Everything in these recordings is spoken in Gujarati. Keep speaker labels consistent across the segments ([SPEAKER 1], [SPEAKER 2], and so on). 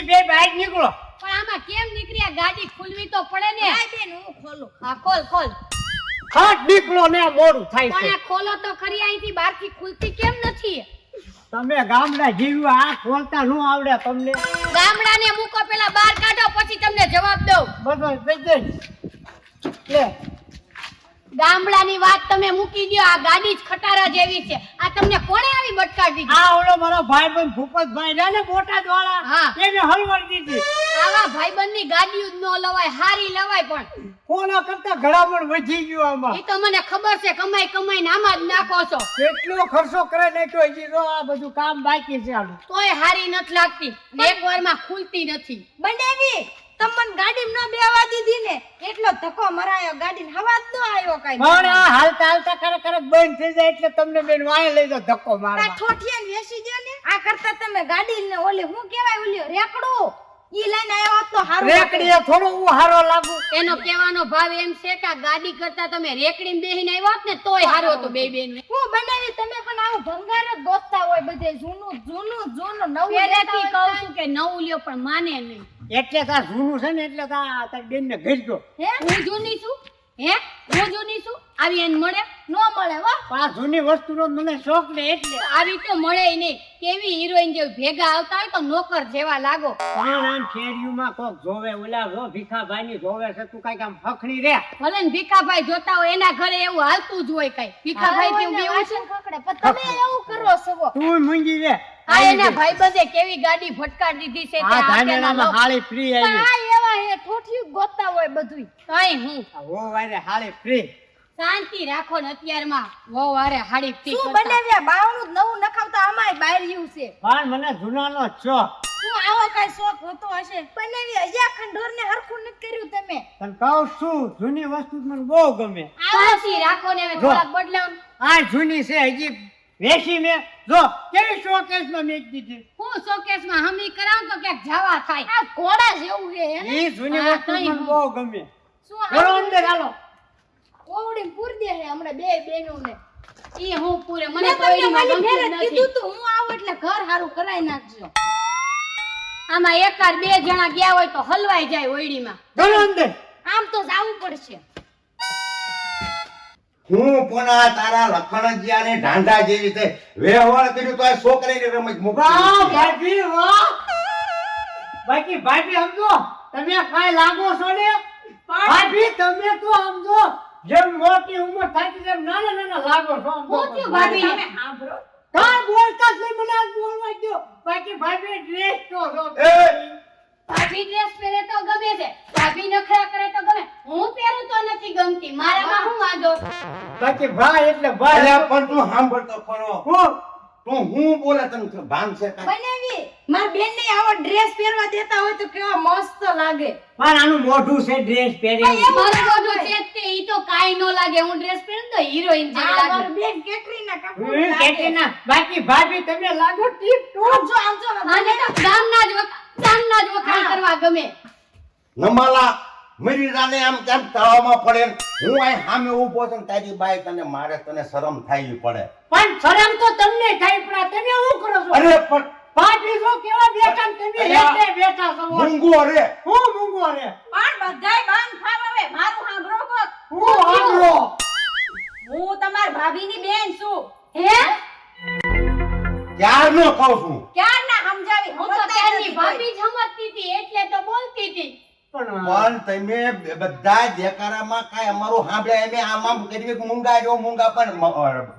[SPEAKER 1] તમે બે બહાર નીકળો.
[SPEAKER 2] પણ આમાં કેમ નીકળી? આ ગાડી ખુલવી તો પડે ને.
[SPEAKER 3] આય બેન હું ખોલું.
[SPEAKER 2] હા ખોલ ખોલ.
[SPEAKER 1] ખાટ નીકળો ને મોડું થાય
[SPEAKER 2] પણ
[SPEAKER 1] છે.
[SPEAKER 2] આ ખોલો તો ખરી, અહીંથી બહારથી ખુલતી કેમ નથી?
[SPEAKER 1] તમે ગામડા જીવ્યું આ ખોલતા ન આવડે તમને.
[SPEAKER 2] ગામડાને મૂકો, પેલા બહાર કાઢો પછી તમને જવાબ દઉં.
[SPEAKER 1] બધો થઈ જાય. લે
[SPEAKER 2] ગામડાની વાત તમે મૂકી દો, આ ગાડી જ ખટારા જેવી છે. આ તમને કોણે આવી બટકાવી દીધી?
[SPEAKER 1] આ ઓલો મારો ભાઈબંધ ભૂપતભાઈ રહ્યા ને બોટાદ વાળા,
[SPEAKER 2] હા.
[SPEAKER 1] એને હલવાડી દીધી.
[SPEAKER 2] આવા ભાઈબંધની ગાડીઓ જ ન લવાય, હારી લવાય. પણ
[SPEAKER 1] કોના કરતા ઘડામણ વધી ગયું આમાં.
[SPEAKER 2] એ તો મને ખબર છે, કમાઈ કમાઈને આમાં જ નાખો છો.
[SPEAKER 1] કેટલો ખર્ચો કરે નાખ્યો હજી તો આ બધું કામ બાકી છે આનું.
[SPEAKER 2] તોય હારી નથી લાગતી, એક વારમાં ખુલતી નથી.
[SPEAKER 3] બનાવી તમને ગાડીમાં ન બેવા દીધી ને એટલો ધક્કો મરાયો, ગાડીને હવા જ ન આવ્યો કાઈ.
[SPEAKER 1] પણ આ હાલતા હાલતા કરે બંધ થઈ જાય એટલે તમને બેન વાય લઈ જાવ ધક્કો
[SPEAKER 3] આ
[SPEAKER 1] મારવા.
[SPEAKER 3] ઠોઠિયાને વેસી દે ને. આ કરતા તમે ગાડીને ઓલી હું કહેવાય ઓલી રેકડું ઈ લઈને આવ્યો તો હારું.
[SPEAKER 1] રેકડીએ થોડો હું હારો લાગુ.
[SPEAKER 2] એનો કહેવાનો ભાવ એમ છે કે આ ગાડી કરતા તમે રેકડીમાં બેહીને આવ્યા હોત ને તોય હારું હતું બે બેન.
[SPEAKER 3] હું બનાવી તમે પણ આવું ભંગાર જ ગોતતા હોય બધે જૂનું જૂનું જૂનું નવું
[SPEAKER 2] પહેલેથી
[SPEAKER 3] લેતા હોય
[SPEAKER 2] કહું છું કે નવું લ્યો પણ માને નહીં.
[SPEAKER 1] એટલે તાર જૂનું છે ને એટલે તાર બેન ને ઘર ગયો.
[SPEAKER 3] હે
[SPEAKER 2] હું જૂની છું? હે હું જૂની છું? આવી એને મળે?
[SPEAKER 3] નો મળે હો.
[SPEAKER 1] પણ આ જૂની વસ્તુનો મને શોખ ને એટલે.
[SPEAKER 2] આવી તો મળે નહીં. કેવી હિરોઈન જેવી ભેગા આવતા હોય તો નોકર જેવા લાગો.
[SPEAKER 1] પણ આમ શેરીઓમાં કોક જોવે ઓલા જો ભીખાભાઈ ની જોવે છે તું કઈક આમ ફખણી રે.
[SPEAKER 2] ભલે ને ભીખાભાઈ જોતા હોય એના ઘરે એવું હાલતું જ હોય કઈ. ભીખાભાઈ જેવું બેવું છે.
[SPEAKER 3] ખકડે પણ તમે એવું કરો છો.
[SPEAKER 1] તું મૂંગી રે.
[SPEAKER 2] આ એના ભાઈબંધે કેવી ગાડી ફટકારી દીધી છે તે
[SPEAKER 1] આ
[SPEAKER 2] આ તેના
[SPEAKER 1] ધાનેરામાં
[SPEAKER 2] લોક.
[SPEAKER 1] હાળી ફ્રી આવી.
[SPEAKER 3] આ એવા હે ઠોઠિયું ગોતતા હોય બધુંય.
[SPEAKER 2] કઈ હું
[SPEAKER 1] આ વો વારે હાળી ફ્રી.
[SPEAKER 2] શાંતિ રાખો ને અત્યારમાં વહુ હારે હાડી પી
[SPEAKER 3] શું
[SPEAKER 2] કરતા.
[SPEAKER 3] બનાવ્યા બાવણું જ નવું નખાવતા અમાય બાયરિયું છે.
[SPEAKER 1] પણ મને જૂનાનો જ શોખ.
[SPEAKER 3] શું આવો કઈ શોખ હોતો હશે? બનાવી હજા ખંડોરને હરખું નથી કર્યું તમે.
[SPEAKER 1] તને કહું છું જૂની વસ્તુ મને બહુ ગમે.
[SPEAKER 2] શાંતિ રાખો ને હવે
[SPEAKER 1] જો.
[SPEAKER 2] થોડાક બદલાવ.
[SPEAKER 1] આ જૂની છે હજી વેચી મેં જો કેવી શોકેસમાં મેકી દીધી.
[SPEAKER 2] હું શોકેસમાં હમી કરાવ તો ક્યાંક જવા થાય.
[SPEAKER 3] આ ઘોડા જેવું હે હે ને?
[SPEAKER 1] ઈ જૂની
[SPEAKER 2] હા,
[SPEAKER 1] વસ્તુ
[SPEAKER 2] તઈ
[SPEAKER 1] મને
[SPEAKER 2] હું.
[SPEAKER 1] બહુ ગમે.
[SPEAKER 3] શું
[SPEAKER 1] બોલો અંદર હાલો.
[SPEAKER 3] ઓવડી પૂર દે હે હમણાં બે બેનોને.
[SPEAKER 2] ઈ હું પૂરે મને
[SPEAKER 3] મેં
[SPEAKER 2] તો
[SPEAKER 3] તમને
[SPEAKER 2] એમાં
[SPEAKER 3] મારી
[SPEAKER 2] ગમતું જ
[SPEAKER 3] ફેરે
[SPEAKER 2] નથી.
[SPEAKER 3] કીધું તું હું આવું એટલે ઘર હારું કરાઈ નાખજો.
[SPEAKER 2] આમાં એકાદ બે જણા ગયા હોય તો હલવાઈ જાય ઓયડીમાં.
[SPEAKER 1] બોલો અંદર.
[SPEAKER 3] આમ તો જાવું પડશે.
[SPEAKER 4] હું પોના તારા લખણજિયાને ઢાંઢા જેવી થઈ વ્યવહાર કર્યું તો આ છોકરીની રમત
[SPEAKER 1] વાહ
[SPEAKER 4] મૂકી
[SPEAKER 1] ભાભી વાહ. બાકી ભાભી સમજો તમે કાઈ લાગો છો ને. ભાભી તમે તો સમજો જેમ મોટી ઉંમર થાય છે એમ નાના નાના લાગો છો.
[SPEAKER 2] હું થયું ભાભીને?
[SPEAKER 3] તમે સાંભળો.
[SPEAKER 1] કાં બોલતા જ નહીં મને આજ બોલવા દ્યો. બાકી ભાભી ડ્રેસ તો જો.
[SPEAKER 2] ભાભી ડ્રેસ પહેરે તો ગમે છે, ભાભી નખરા કરે તો ગમે. હું પહેરું તો નથી ગમતી. મારામાં શું વાંધો?
[SPEAKER 1] બાકી ભાઈ એટલે ભાઈ.
[SPEAKER 4] અલ્યા પણ તું સાંભળતો ખરો
[SPEAKER 1] હું
[SPEAKER 4] હું બોલે તને ભાન છે કાંઈ?
[SPEAKER 3] બનાવી માર બેનને આવો ડ્રેસ પહેરવા દેતા હોય તો કેવા મસ્ત લાગે.
[SPEAKER 1] પણ આનું મોઢું છે ડ્રેસ પહેરી.
[SPEAKER 2] મારું મોઢું છે જ તે, ઈ તો કાંઈ ન લાગે. હું ડ્રેસ પહેરું તો હિરોઈન જેવી
[SPEAKER 3] આ માર
[SPEAKER 2] લાગુ.
[SPEAKER 3] બેન કેટરીના કપૂર લાગે.
[SPEAKER 1] કેટીના બાકી ભાભી તમે લાગો ટીપ ટોપ.
[SPEAKER 3] આમ જો
[SPEAKER 2] આને તો ગામના જ વખાણ કરવા ગમે.
[SPEAKER 4] નમાલા મરી જાને આમ કેમ તળાવમાં પડે ને હું અહીં સામે ઊભો છું ને તારી બાઈ તને મારે તને શરમ થાય પડે.
[SPEAKER 1] પણ શરમ તો તમને થાય પણ આ તમે શું કરો છો?
[SPEAKER 4] અરે પણ
[SPEAKER 1] ભાભી જો કેવા બેઠા ને તમે
[SPEAKER 4] અલ્યા.
[SPEAKER 1] એટલે બેઠા છો.
[SPEAKER 4] મૂંગો રે
[SPEAKER 1] હું મૂંગો રે.
[SPEAKER 3] પણ બધાય બાન ફાવ હવે મારું સાંભળો કોક.
[SPEAKER 1] હું આંગળો.
[SPEAKER 3] હું તમાર ભાભીની બેન છું.
[SPEAKER 2] હે?
[SPEAKER 4] ક્યારનો કહું છું
[SPEAKER 3] ક્યાં ના સમજાવી
[SPEAKER 2] હું તો ત્યારની ભાભી જ સમજતી હતી એટલે તો બોલતી હતી.
[SPEAKER 1] પણ
[SPEAKER 4] તમે બધા દેકારામાં કાંઈ અમારું સાંભળે એમ આમ આમ કરી મૂંગા જો મૂંગા પણ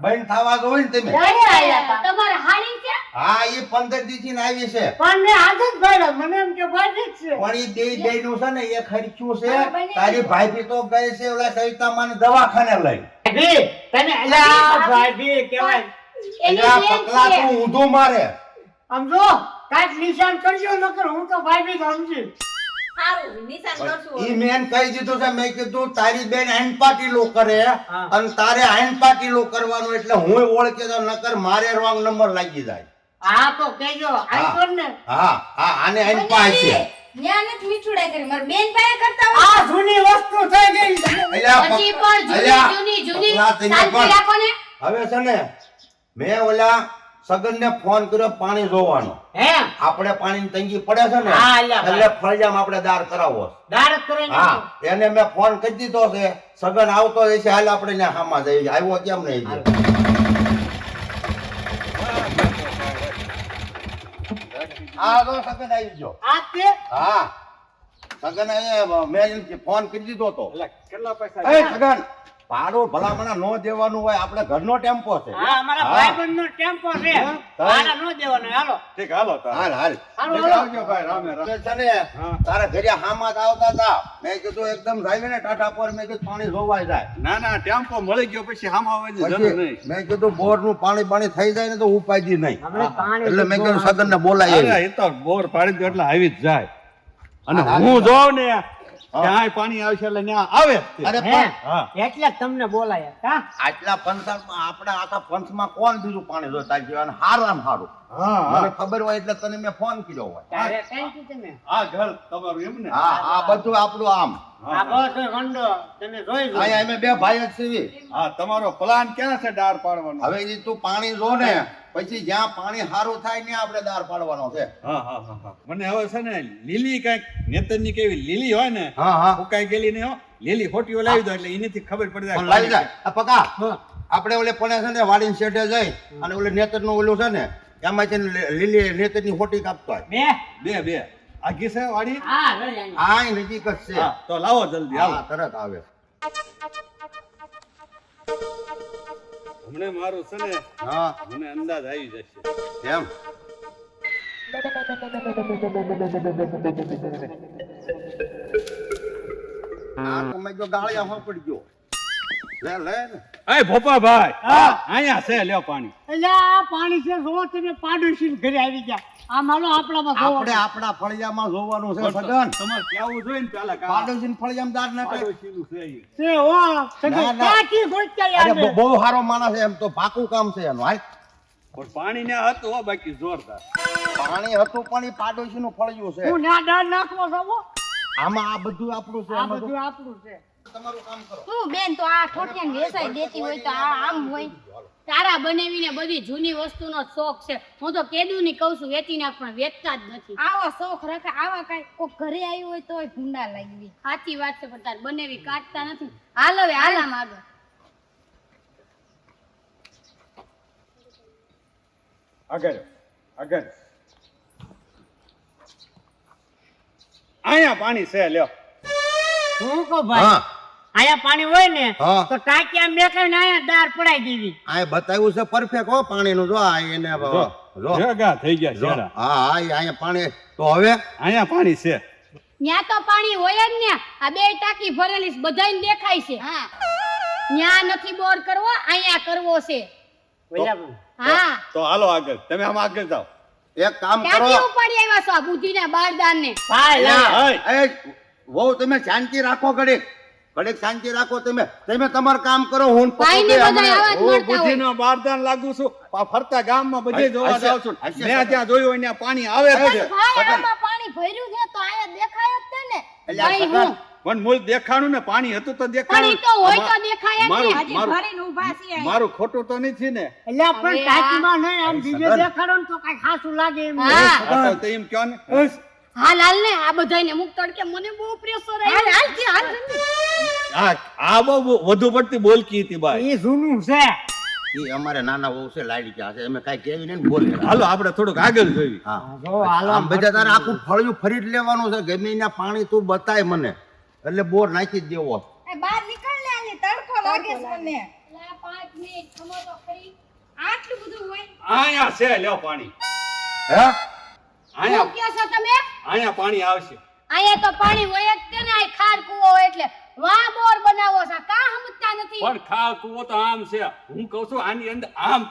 [SPEAKER 4] બંધ થવા જો ને તમે.
[SPEAKER 1] ક્યારે આયા તા?
[SPEAKER 2] તમારે હાડી છે?
[SPEAKER 4] હા એ 15 દિવસથી ને આવી છે
[SPEAKER 1] પણ મેં આજ જ ભાડ્યા મને એમ કે ભાભી જ છે.
[SPEAKER 4] પણ એ બે નું છે ને એ ખર્ચ્યું છે
[SPEAKER 3] હા, બની
[SPEAKER 4] તારી ભાભી તો ગઈ છે ઓલા સવિતામાને દવાખાને લઈ
[SPEAKER 1] ભાભી તને અલ્યા ભાભી કહેવાય.
[SPEAKER 2] એની
[SPEAKER 4] અલ્યા
[SPEAKER 2] બેન
[SPEAKER 4] પકલા
[SPEAKER 2] છે.
[SPEAKER 4] તું ઊંધું મારે
[SPEAKER 1] સમજો કાંઈક નિશાન કરજો નકર હું તો ભાભી જ સમજી.
[SPEAKER 3] સારું નિશાન કરશું.
[SPEAKER 4] ઈ મેન કહી દીધું છે મેં કીધું તારી બેન આઈન પાટીલો કરે
[SPEAKER 1] હા.
[SPEAKER 4] અને તારે આઈન પાટીલો કરવાનું એટલે હું ઓળખે તો નકર મારે રોંગ નંબર લાગી જાય.
[SPEAKER 1] હા તો કહેજો આઈતો ને.
[SPEAKER 4] હા હા આને આઈન પાય છે
[SPEAKER 3] ન્યા નથી મીઠુડા કરી માર બેન પાસે કરતા હોય.
[SPEAKER 1] આ જૂની વસ્તુ થઈ ગઈ.
[SPEAKER 4] અલ્યા
[SPEAKER 2] હજી પણ
[SPEAKER 4] અલ્યા,
[SPEAKER 2] જૂની
[SPEAKER 4] પકલા તને
[SPEAKER 2] શાંતિ
[SPEAKER 4] પણ.
[SPEAKER 2] રાખો ને.
[SPEAKER 4] હવે છે ને મેં ઓલા સગનને ફોન કર્યો પાણી જોવાનો.
[SPEAKER 1] હે
[SPEAKER 4] આપણે પાણીની તંગી પડે છે ને
[SPEAKER 1] હા, અલ્યા ભાઈ.
[SPEAKER 4] એટલે ફળિયામાં આપણે દાર કરાવવો છે.
[SPEAKER 1] ડાયરેક્ટ કરીને
[SPEAKER 4] હા એને મેં ફોન કરી દીધો છે. સગન આવતો હશે હાલ આપણે ત્યાં હામાં જઈએ. આવ્યો કેમ નહીં હજી? હા તો સગન આવી ગયો.
[SPEAKER 1] આ તે
[SPEAKER 4] હા સગન મેં એને ફોન કરી દીધો તો.
[SPEAKER 5] કેટલા પૈસા
[SPEAKER 4] એ સગન ભાડું ભલામણા નો દેવાનું હોય, આપણે ઘરનો ટેમ્પો છે.
[SPEAKER 1] હા અમારા
[SPEAKER 4] હા.
[SPEAKER 1] ભાઈબંધનો ટેમ્પો છે ભાડા નો દેવાનો હાલો
[SPEAKER 5] ઠીક હાલો તાર.
[SPEAKER 4] હાલ હાલ
[SPEAKER 1] હાલો,
[SPEAKER 5] એટલે
[SPEAKER 1] હાલો.
[SPEAKER 5] આવજો ભાઈ રામે રામ.
[SPEAKER 4] છે ને તારા ઘરે હામાં જ આવતા હતા. મેં કીધું એકદમ જાય ને ટાટા પર મેં કીધું પાણી જોવાય જાય.
[SPEAKER 5] ના ના ટેમ્પો મળી ગયો પછી હામાં આવવાની જરૂર
[SPEAKER 4] પછી
[SPEAKER 5] નહીં.
[SPEAKER 4] મેં કીધું બોર નું પાણી થઈ જાય ને તો ઉપાયજી નહીં.
[SPEAKER 1] આપણે પાણી
[SPEAKER 4] એટલે મેં કીધું સગન ને બોલાય.
[SPEAKER 5] અરે એ તો બોર પાડી દો એટલે આવી જ જાય. અને
[SPEAKER 4] હા,
[SPEAKER 5] હું જોઉં ને ત્યાં પાણી આવશે એટલે ત્યાં આવે જ તે.
[SPEAKER 4] અરે
[SPEAKER 1] હે
[SPEAKER 4] પણ
[SPEAKER 5] હા
[SPEAKER 1] એટલે જ તમને બોલાયા હા
[SPEAKER 4] આટલા પંચાયતમાં આપણા આખા પંચમાં કોણ બીજું પાણી જોતા ગયું? અને હારામાં હારું
[SPEAKER 5] હા
[SPEAKER 4] મને
[SPEAKER 5] હા.
[SPEAKER 4] ખબર હોય એટલે તને મેં ફોન કર્યો હોય.
[SPEAKER 1] તારે કઈ કીધું તમે
[SPEAKER 5] આ ઘર તમારું એમ ને?
[SPEAKER 4] હા આ બધું આપણું આમ.
[SPEAKER 1] આ બસ રંડો તમે જોઈ લો
[SPEAKER 4] અહીંયા અમે બે ભાઈ જ છીએ.
[SPEAKER 5] હા તમારો પ્લાન ક્યાં છે ડાર પાડવાનો?
[SPEAKER 4] હવે ઈ તું પાણી જો ને પછી જ્યાં પાણી સારું થાય ને આપણે દાર પાડવાનો છે.
[SPEAKER 5] હા હા હા હા. મને હવે છે ને લીલી કઈક નેતરની કેવી લીલી હોય ને
[SPEAKER 4] હા હા
[SPEAKER 5] ફૂંકાઈ ગયેલી નહીં હો, લીલી હોટીઓ લાવી દો એટલે એનાથી ખબર પડી
[SPEAKER 4] પણ લાવી જાય. આ પકા
[SPEAKER 1] હા.
[SPEAKER 4] આપણે ઓલે પણ છે ને વાડીને શેઠે જઈ અને ઓલે નેતર નું ઓલું છે ને એમાં છે ને લીલી નેતર ની હોટી કાપતો હોય.
[SPEAKER 1] બે
[SPEAKER 5] બે આ ઘી છે વાડી?
[SPEAKER 1] હા લઈ જાય
[SPEAKER 4] આ નજીક જ છે.
[SPEAKER 5] હા તો લાવો જલ્દી
[SPEAKER 4] હા
[SPEAKER 5] હાલો.
[SPEAKER 4] તરત આવે.
[SPEAKER 5] હમણે મારું છે ને
[SPEAKER 4] હા
[SPEAKER 5] મને અંદાજ આવી જશે.
[SPEAKER 4] એમ આ તો મેં જો ગાળિયા માં પડી ગયો. લે લે ને.
[SPEAKER 5] એ ભોપાભાઈ
[SPEAKER 1] હા.
[SPEAKER 5] અહીંયા છે લ્યો પાણી.
[SPEAKER 1] એટલે આ પાણી છે જો તમે પાડોશી ઘરે આવી ગયા આ માનો આપણામાં
[SPEAKER 4] આપણે આપણા ફળિયામાં જોવાનું છે સગન.
[SPEAKER 5] તમારે કેવું જોઈએ ને પેલા કાં
[SPEAKER 4] પાડોશીને ફળિયામાં દાર નાખે.
[SPEAKER 5] પાડોશીનું છે ઈ.
[SPEAKER 1] છે ઓ સગન
[SPEAKER 4] ના, ના.
[SPEAKER 1] કાકી ગોચ્યા
[SPEAKER 4] અરે
[SPEAKER 1] યાર
[SPEAKER 4] બહુ સારો માણસ છે એમ તો પાકું કામ છે એનું. હાલ
[SPEAKER 5] પણ પાણી ને હતું હો બાકી જોરદાર.
[SPEAKER 4] પાણી હતું પણ એ પાડોશીનું ફળિયું છે.
[SPEAKER 1] હું ના ડાળ નાખવો છો
[SPEAKER 4] આમાં આ બધું આપણું છે.
[SPEAKER 1] આ
[SPEAKER 4] આમાં
[SPEAKER 1] બધું આપણું છે
[SPEAKER 4] તમારું કામ કરો.
[SPEAKER 3] હું બેન તો આ ઠોઠિયાને વેસાઈ દેતી હોય તો આ આમ હોય.
[SPEAKER 2] તારા બનાવીને બધી જૂની વસ્તુનો શોખ છે. હું તો કેદું ની કહું છું વેચી નાખ પણ વેચતા જ નથી.
[SPEAKER 3] આવા શોખ રાખે આવા કાંઈ કોક ઘરે આવ્યું હોય તોય ભૂંડા લાગવી.
[SPEAKER 2] સાચી વાત છે પણ તાર બનાવી કાઢતા નથી. હાલ હવે હાલામ આગળ.
[SPEAKER 5] આગળ આગળ. અહીંયા પાણી છે લ્યો.
[SPEAKER 1] હું કહું ભાઈ
[SPEAKER 4] હા
[SPEAKER 1] આયા પાણી હોય ને
[SPEAKER 4] હા.
[SPEAKER 1] તો ટાંકી આમ મેકાઈને આયા દાળ પડાઈ દેવી
[SPEAKER 4] આ બતાવ્યું છે પરફેક્ટ હો પાણીનું. જો આ એને જો
[SPEAKER 5] ભેગા થઈ ગયા
[SPEAKER 4] જો.
[SPEAKER 5] શેરા.
[SPEAKER 4] હા હા એ અહીંયા પાણી. તો હવે
[SPEAKER 5] અહીંયા પાણી છે.
[SPEAKER 2] ન્યા તો પાણી હોય જ ને. આ બે ટાંકી ભરેલી છે, બધાયને દેખાય છે.
[SPEAKER 3] હા
[SPEAKER 2] ન્યા નથી બોર કરવો, અહીંયા કરવો છે.
[SPEAKER 1] બરાબર.
[SPEAKER 2] હા
[SPEAKER 5] તો હાલો આગળ. તમે આમ આગળ જાઓ.
[SPEAKER 4] એક કામ કરો.
[SPEAKER 2] ક્યાંથી ઉપાડી આવ્યા છો આ બુદ્ધિના બારદાનને?
[SPEAKER 1] ભાઈ લા.
[SPEAKER 5] ઓય.
[SPEAKER 4] એ વહુ તમે શાંતિ રાખો ઘડીક. ઘડીક શાંતિ રાખો તમે. તમે તમારું કામ કરો. હું પકડું
[SPEAKER 2] ભાઈને
[SPEAKER 4] તે
[SPEAKER 2] બધાય
[SPEAKER 4] હમણાં.
[SPEAKER 2] આવા જ
[SPEAKER 5] હું
[SPEAKER 2] મળતા હોય.
[SPEAKER 5] બુદ્ધિનો બારદાન લાગુ છું. આ ફરતા ગામમાં બધે જોવા
[SPEAKER 4] હશે,
[SPEAKER 5] જાઉં છું.
[SPEAKER 4] હશે.
[SPEAKER 5] મેં ત્યાં જોયું હોય ત્યાં પાણી આવે જ છે.
[SPEAKER 3] ભાઈ આમાં પાણી ભર્યું છે તો આયા દેખાય જ છે ને.
[SPEAKER 4] એટલે આ
[SPEAKER 2] ભાઈ
[SPEAKER 4] સગન,
[SPEAKER 2] હું.
[SPEAKER 5] પણ મૂળ દેખાણું ને પાણી હતું તો
[SPEAKER 2] પણ
[SPEAKER 5] દેખાણું.
[SPEAKER 2] ઈ તો હોય તો દેખાય જ ને.
[SPEAKER 5] મારું-
[SPEAKER 3] હજી
[SPEAKER 5] મારું-
[SPEAKER 3] ભરીને ઊભા છીએ અહીંયા.
[SPEAKER 5] મારું ખોટું તો નથી ને?
[SPEAKER 1] એટલે પણ
[SPEAKER 2] હવે
[SPEAKER 1] ટાંકીમાં નહીં આમ બીજે
[SPEAKER 4] સગન.
[SPEAKER 1] દેખાડો ને તો કઈ ખાસું લાગે એમ
[SPEAKER 2] હા.
[SPEAKER 5] આ તો એમ કહો ને.
[SPEAKER 2] હાલ હાલ ને આ બધાયને મુક તડકે મને બહુ પ્રેશર
[SPEAKER 3] હાલ
[SPEAKER 2] આવ્યું.
[SPEAKER 3] હાલ કે હાલ
[SPEAKER 5] આ બહુ વધુ પડતી બોલકી હતી બાઈ.
[SPEAKER 1] એ જૂનું છે
[SPEAKER 4] ઈ અમારે નાના વહુ છે લાડક્યા છે. અમે કાંઈ કહેવી નહીં ને બોલે.
[SPEAKER 5] હાલો આપણે થોડુંક આગળ જોઈએ.
[SPEAKER 4] હા
[SPEAKER 1] જો હાલો
[SPEAKER 4] આમ બધા તારે આખું ફળિયું ફરી જ લેવાનું છે. ગમે એના પાણી તું બતાય મને એટલે બોર નાખી જ દેવો.
[SPEAKER 3] એ બહાર નીકળ ને આલી તડકો લાગે છે મને.
[SPEAKER 2] લા, 5 મિનિટ ખમો તો ખરી.
[SPEAKER 3] આટલું બધું હોય.
[SPEAKER 5] અહીંયા છે લ્યો પાણી.
[SPEAKER 4] હે
[SPEAKER 5] અહીંયા
[SPEAKER 2] શું કહો છો તમે?
[SPEAKER 5] અહીંયા પાણી આવશે.
[SPEAKER 2] અહીંયા તો પાણી હોય જ તે ને. આ ખાડ કૂવો હોય એટલે વાહ બોર બનાવો છો. કા સમજતા નથી?
[SPEAKER 5] પણ ખાવ કૂવો તો આમ છે. હું કહું છું આની અંદર આમ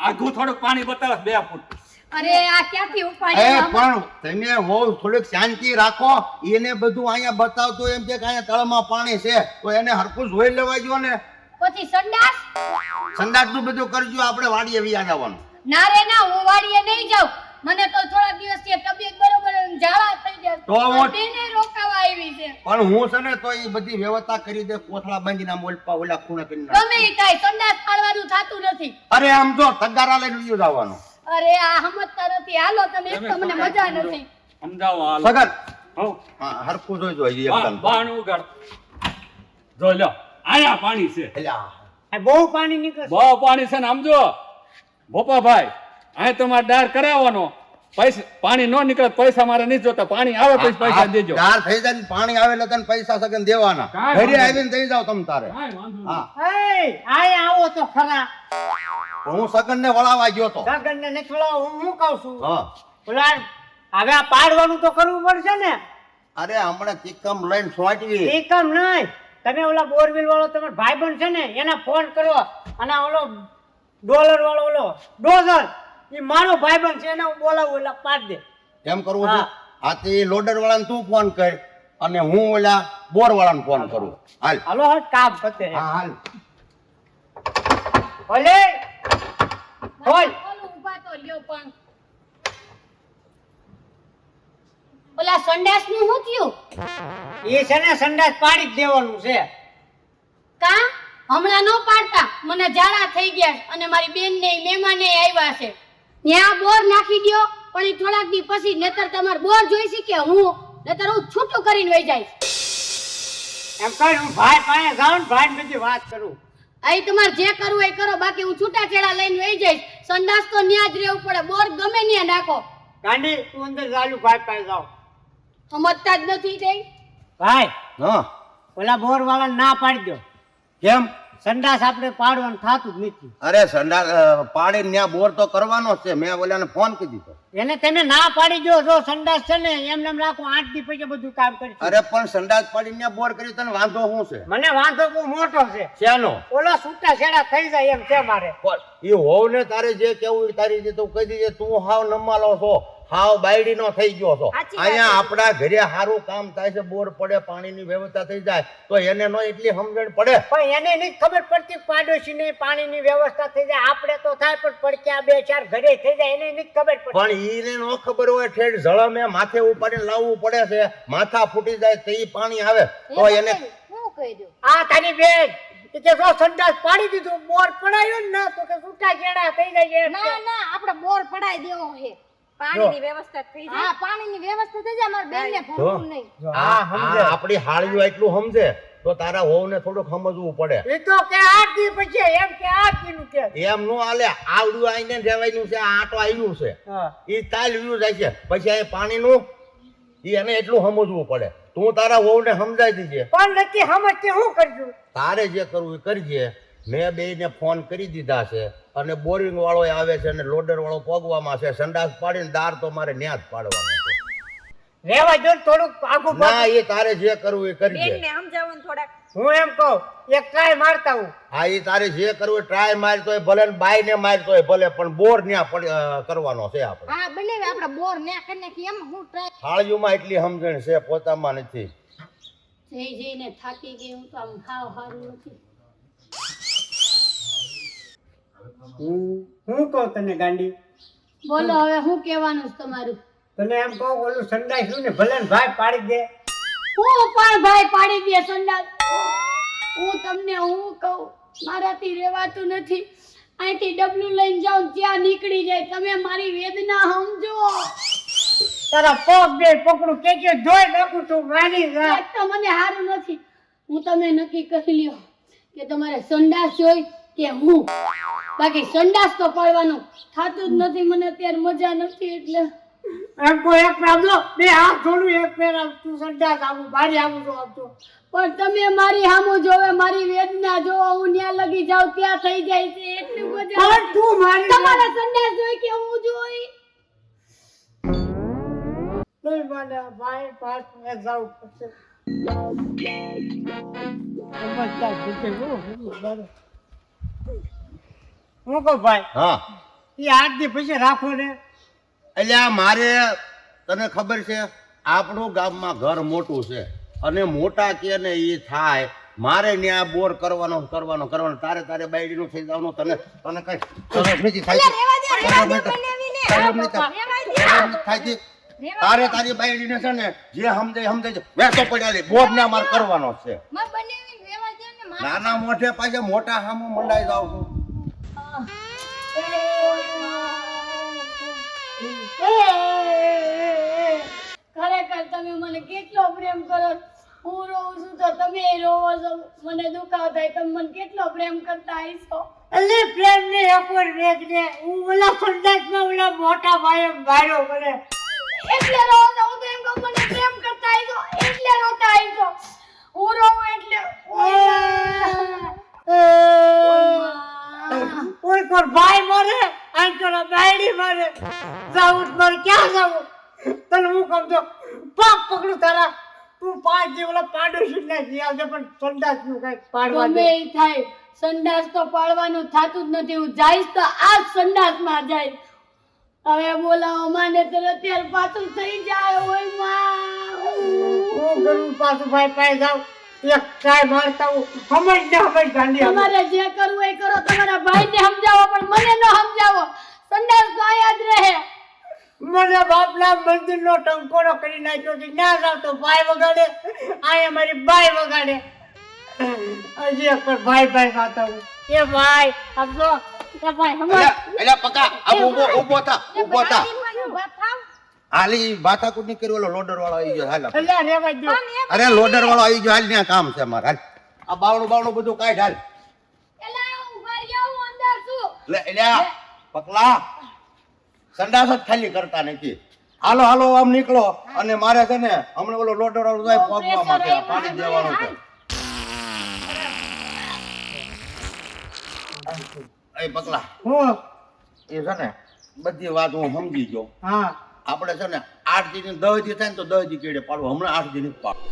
[SPEAKER 5] આઘું થોડુંક પાણી બતાવે 2 ફૂટ.
[SPEAKER 2] અરે આ ક્યાંથી
[SPEAKER 4] એ
[SPEAKER 2] ઉપાડ્યું?
[SPEAKER 4] પણ તમે વહુ થોડીક શાંતિ રાખો. એને બધું અહીંયા બતાવતો એમ કે અહીંયા તળમાં પાણી છે તો એને હરખું જોઈ લેવા જો ને.
[SPEAKER 2] પછી સંડાસ?
[SPEAKER 4] સંડાસનું બધું કરજો. આપણે વાડીએ વિયા જવાનું.
[SPEAKER 2] ના રે ના, હું વાડીએ નહીં જાઉં. મને તો થોડા દિવસથી તબિયત બરોબર નથી, ઝાડા થઈ જાય.
[SPEAKER 4] તો હું-
[SPEAKER 2] તેને રોકાવા આવી છે.
[SPEAKER 4] પણ હું છે ને તો એ બધી વ્યવસ્થા કરી દે. કોથળા બાંધીને આમ ઓલા ખૂણે કરી નાખ.
[SPEAKER 2] ગમે ઈ કાંઈ સંડાસ પાડવાનું થાતું નથી.
[SPEAKER 4] અરે આમ જો તગારા લઈને વિયો જવાનું.
[SPEAKER 2] અરે આ સમજતા નથી હાલો તમે એક તો મને મજા નથી
[SPEAKER 5] સમજાવો હાલો
[SPEAKER 4] સગન
[SPEAKER 5] હો
[SPEAKER 4] હા હરખું જોઈજો હજી એકદમ
[SPEAKER 5] બાણ ઉગાડ જો લ્યો આયા પાણી છે
[SPEAKER 4] એલા
[SPEAKER 1] આ બહુ પાણી નીકળે
[SPEAKER 5] બહુ પાણી છે ને આમ જો ભોપાભાઈ આ તમારે ડાર કરાવવાનો પૈસા પાણી ન નીકળે તો પૈસા મારે નહીં જોતા પાણી આવે પછી પૈસા દેજો
[SPEAKER 4] ડાર થઈ જાય ને પાણી આવે એટલે તને પૈસા સગન દેવાના
[SPEAKER 5] કાંઈ
[SPEAKER 4] ઘરે
[SPEAKER 5] વાંધો
[SPEAKER 4] આવીને દઈ જાવ તમ તારે
[SPEAKER 5] કાંઈ વાંધો
[SPEAKER 4] હા
[SPEAKER 5] નહીં.
[SPEAKER 1] આય આવો તો ખરા
[SPEAKER 4] હું સગન ને વળાવા ગયો તો
[SPEAKER 1] ગગન ને નીકળો હું કહું છું
[SPEAKER 4] હા
[SPEAKER 1] ઓલા હવે આ પાડવાનું તો કરવું પડશે ને
[SPEAKER 4] અરે હમણાં ચિક્કમ લઈને સોંટવી
[SPEAKER 1] એ કામ નહીં તમે ઓલા બોરવેલ વાળો તમારો ભાઈબંધ છે ને એને ફોન કરો અને ઓલો ડોલર વાળો ઓલો ડોઝર એ મારો ભાઈબંધ છે એને હું બોલાવું એટલે પાડ દે
[SPEAKER 4] એમ કરવું છે
[SPEAKER 1] હા.
[SPEAKER 4] આથી લોડર વાળાને તું ફોન કર અને હું ઓલા બોર વાળાને ફોન કરું હાલ
[SPEAKER 1] હાલો હવે કામ પતે
[SPEAKER 4] હા હાલ
[SPEAKER 1] ઓલે બોલ
[SPEAKER 2] ઓલું ઊભા તો લ્યો પણ ઓલા સંડાસ નું શું થયું
[SPEAKER 1] એ છે ને સંડાસ પાડી જ દેવાનું છે
[SPEAKER 2] કા હમણાં નો પાડતા મને ઝાડા થઈ ગયા અને મારી બેન ને મહેમાને આવ્યા છે ત્યાં બોર નાખી દ્યો પણ એ થોડાક દી પછી નતર તમારે બોર જોઈશે કે હું નતર હું છૂટું કરીને વઈ જઈશ
[SPEAKER 1] એમ કઈ હું ભાઈ પાસે જાઉં ને ભાઈ બધી વાત કરું
[SPEAKER 2] અહીં તમારે જે કરવું એ કરો બાકી હું છૂટાછેડા લઈને વઈ જઈશ સંડાસ તો ન્યા જ રહેવું પડે બોર ગમે ન્યા નાખો
[SPEAKER 1] ગાંડી તું અંદર ચાલુ ભાઈ પાસે જાઓ
[SPEAKER 2] સમજતા જ નથી તે
[SPEAKER 1] ભાઈ
[SPEAKER 4] હા
[SPEAKER 1] ઓલા બોર વાળા ના પાડી દો
[SPEAKER 4] કેમ
[SPEAKER 1] સંડાસ આપણે પાડવાનું થાતું જ નથી
[SPEAKER 4] અરે સંડા પાડી ન્યા બોર તો કરવાનો જ છે મેં ઓલાને ફોન કરી દીધો
[SPEAKER 1] એને તમે ના પાડી દો જો સંડાસ છે ને એમને એમ રાખો 8 દી પછી બધું કામ કરી
[SPEAKER 4] અરે પણ સંડાસ પાડી ન્યા બોર કરી તને વાંધો શું છે
[SPEAKER 1] મને વાંધો બહુ મોટો છે
[SPEAKER 4] શેનો
[SPEAKER 1] ઓલો છૂટા છેડા થઈ જાય એમ છે મારે
[SPEAKER 4] એ હોવ ને તારે જે કેવું હોય તારી રીતે તું કહી દીજે તું હાવ નમાલો છો હાવ બાયડી નો થઈ ગયો છો
[SPEAKER 3] સાચી વાત
[SPEAKER 4] અહીંયા
[SPEAKER 3] છે.
[SPEAKER 4] આપણા ઘરે સારું કામ થાય છે બોર પડે પાણીની વ્યવસ્થા થઈ જાય તો એને નો એટલી સમજણ પડે
[SPEAKER 1] પણ એને નહીં ખબર પડતી પાડોશી ને પાણીની વ્યવસ્થા થઈ જાય આપણે તો થાય પણ પડક્યા 2-4 ઘરે થઈ જાય એને નહીં ખબર પડતી
[SPEAKER 4] પણ ઈને નો ખબર હોય ઠેઠ ઝળમે માથે ઉપાડીને લાવવું પડે છે માથા ફૂટી જાય તો ઈ પાણી આવે તો એને
[SPEAKER 3] હું કહી દઉં
[SPEAKER 1] આ તારી બેન કે જો સંડાસ પાડી દીધું બોર પડાયો ને ના તો કે છૂટા છેડા થઈ જાય એમ
[SPEAKER 3] ના ના આપણે બોર પડાઈ દેવો છે પાણીની વ્યવસ્થા થઈ જાય હા પાણીની વ્યવસ્થા થઈ જાય મારા બેનને
[SPEAKER 4] જો
[SPEAKER 3] ભણવું નહીં
[SPEAKER 4] આ આપણી હાળીઓ એટલું સમજે તો તારા હોવને થોડુંક સમજવું પડે
[SPEAKER 1] એ તો કે 8 દી પછી એમ કે 8 દી નું કે
[SPEAKER 4] એમ નો હાલે આવડું આઈને રહેવાનું છે આ આટો આવ્યું છે
[SPEAKER 1] હા
[SPEAKER 4] ઈ તાલ વ્યુ જાય છે પછી આ પાણીનું ઈ એને એટલું સમજવું પડે તું તારા વહુને સમજાઈ દીજે
[SPEAKER 1] પણ નથી સમજતી હું કરજો
[SPEAKER 4] તારે જે કરવું એ કરજે મેં બેયને ફોન કરી દીધા છે અને બોરિંગ વાળો આવે છે અને લોડર વાળો પોગવામાં છે સંડાસ પાડીને દાર તો મારે ન્યા જ પાડવાનો છે
[SPEAKER 1] રેવા જો ને થોડુંક આગુ
[SPEAKER 4] ના એ તારે જે કરવું એ કરજે
[SPEAKER 3] બેનને સમજાવવાનું થોડાક
[SPEAKER 1] હું એમ કહું એક ટ્રાય મારતા હું
[SPEAKER 4] હા એ તારે જે કરવું ટ્રાય મારતો ભલે ને બાઈ ને મારતો ભલે પણ બોર ન્યા કરવાનો છે આપણે
[SPEAKER 3] હા બને આપણે બોર ને કરી નાખી એમ હું ટ્રાય
[SPEAKER 4] હાળીઓમાં એટલી સમજણ છે પોતામાં નથી
[SPEAKER 2] જઈ જઈને થાકી ગઈ હું તો આમ હાવ હારું નથી
[SPEAKER 1] હું કહું તને ગાંડી
[SPEAKER 2] બોલો હવે શું કહેવાનું છે તમારું
[SPEAKER 1] તને એમ કહું ઓલું સંડાસ ને ભલે ને ભાઈ પાડી દે
[SPEAKER 2] હું પણ ભાઈ પાડી દે સંડાસ હું તમને હું કહું મારાથી રહેવાતું નથી અહીંથી ડબલું લઈને જાઉં ત્યાં નીકળી જાય તમે મારી વેદના સમજો
[SPEAKER 1] તારા પગ બે પકડું કે જોઈ નાખું તું મારી જા
[SPEAKER 2] એક તો મને સારું નથી હું તમે નક્કી કરી લ્યો કે તમારે સંડાસ જોઈ કે હું બાકી સંડાસ તો પાડવાનું થાતું જ નથી મને અત્યારે મજા નથી એટલે
[SPEAKER 1] એમ કોઈ એક આપજો બે હાથ જોડું એક પેર તું સંડાસ આવું બારી આવું તો આપજો
[SPEAKER 2] પણ તમે મારી સામું જોવે મારી વેદના જોવો હું ન્યા લગી જાઉં ત્યાં થઈ જાય છે એટલી મજા
[SPEAKER 1] પણ તું મારી
[SPEAKER 2] તમારે સંડાસ જોઈ કે હું જોઈ
[SPEAKER 1] નહીં મને ભાઈ પાસ મેં જાઉં પડશે સમજતા જીતે હું કહું ભાઈ
[SPEAKER 4] હા
[SPEAKER 1] એ 8 દી પછી રાખો ને
[SPEAKER 4] એટલે આ મારે તને ખબર છે આપણું ગામમાં ઘર મોટું છે અને મોટા કે ને એ થાય મારે ત્યાં બોર કરવાનો તારે બાયડીનું થઈ જવાનું તને તને કઈ સરસ નથી થાય છે.
[SPEAKER 3] રેવા દે બનાવીને
[SPEAKER 4] સરસ નથી થાય.
[SPEAKER 3] રેવા દે
[SPEAKER 4] થાય છે. તારે તારી બાયડીને છે ને જે સમજે છે વેસો પડ્યા લે બોર ને અમારે કરવાનો જ છે
[SPEAKER 3] માં બનાવીને રેવા દે ને માં
[SPEAKER 4] નાના મોઢે પાછા મોટા હામું મંડાઈ જાવ છું
[SPEAKER 2] ખરેખર તમે મને કેટલો પ્રેમ કરો છો. હું રોઉં છું તો તમે રોવો છો. મને દુખાવ થાય તમે મને કેટલો પ્રેમ કરતા હશો.
[SPEAKER 1] એટલે પ્રેમ ને અપર વેગ ને હું ઓલા સંદાસમાં ઓલા મોટા ભાઈએ માર્યો મને.
[SPEAKER 2] એટલે રોવો છો. હું તો એમ કહું મને પ્રેમ કરતા હશો એટલે રોતા હશો. હું રોઉં એટલે
[SPEAKER 1] કોઈ કોર ભાઈ મારે આંચોલા બાયડી મારે જાઉં મારે ક્યાં જાઉં તને હું કહું તો પાપ પકડું તારા તું 5 દી ઓલા પાડોશી ને જી આવજે પણ સંદાસ નું કઈ પાડવા
[SPEAKER 2] ગમે
[SPEAKER 1] દે
[SPEAKER 2] ઈ થાય સંડાસ તો પાડવાનું થાતું જ નથી. હું જઈશ તો આ જ સંડાસમાં જઈશ. હવે બોલાવો માને તો અત્યારે પાછું થઈ જાય. ઓય માં
[SPEAKER 1] હું કરું પાછું ભાઈ પાસે જાઉં એક ટ્રાય મારતા હું સમજ ને સમજ ગાંડી
[SPEAKER 2] તમારે જે કરવું એ કરો. તમારા ભાઈને સમજાવો પણ મને ન સમજાવો. સંડાસ તો આયા જ રહે.
[SPEAKER 1] મને બાપલા મંદિર નો ટંકોરો કરી નાખ્યો કે ના જાવ તો ભાઈ વગાડે આયા મારી બાઈ વગાડે. હજી એક પર ભાઈ ભાઈ ખાતા હું એ ભાઈ સમજો એ ભાઈ સમજ
[SPEAKER 4] એલા પકા આ ઊભો થા
[SPEAKER 3] ઊભા થાવ.
[SPEAKER 4] હાલી બાથાકૂટ ની કરી ઓલો લોડર વાળો આવી ગયો હાલ
[SPEAKER 1] એટલે રેવા દો
[SPEAKER 4] અરે લોડર વાળો આવી ગયો હાલ ત્યાં કામ છે મારે હાલ આ બાવણું બધું કાઢ હાલ
[SPEAKER 2] એલા ઉભા રહ્યો હું અંદર છું.
[SPEAKER 4] એલા પકલા સંડાસ જ ખાલી કરતા નથી. હાલો આમ નીકળો અને મારે છે ને હમણાં ઓલો લોડર વાળો જાય પગવામાં છે પાણી દેવાનું છે. એ પકલા
[SPEAKER 1] હું
[SPEAKER 4] એ છે ને બધી વાત હું સમજી ગયો.
[SPEAKER 1] હા
[SPEAKER 4] આપણે છે ને 8 દી 10 દી થાય ને તો 10 દી કેડે પાડવું હમણાં 8 દી નથી પાડવું.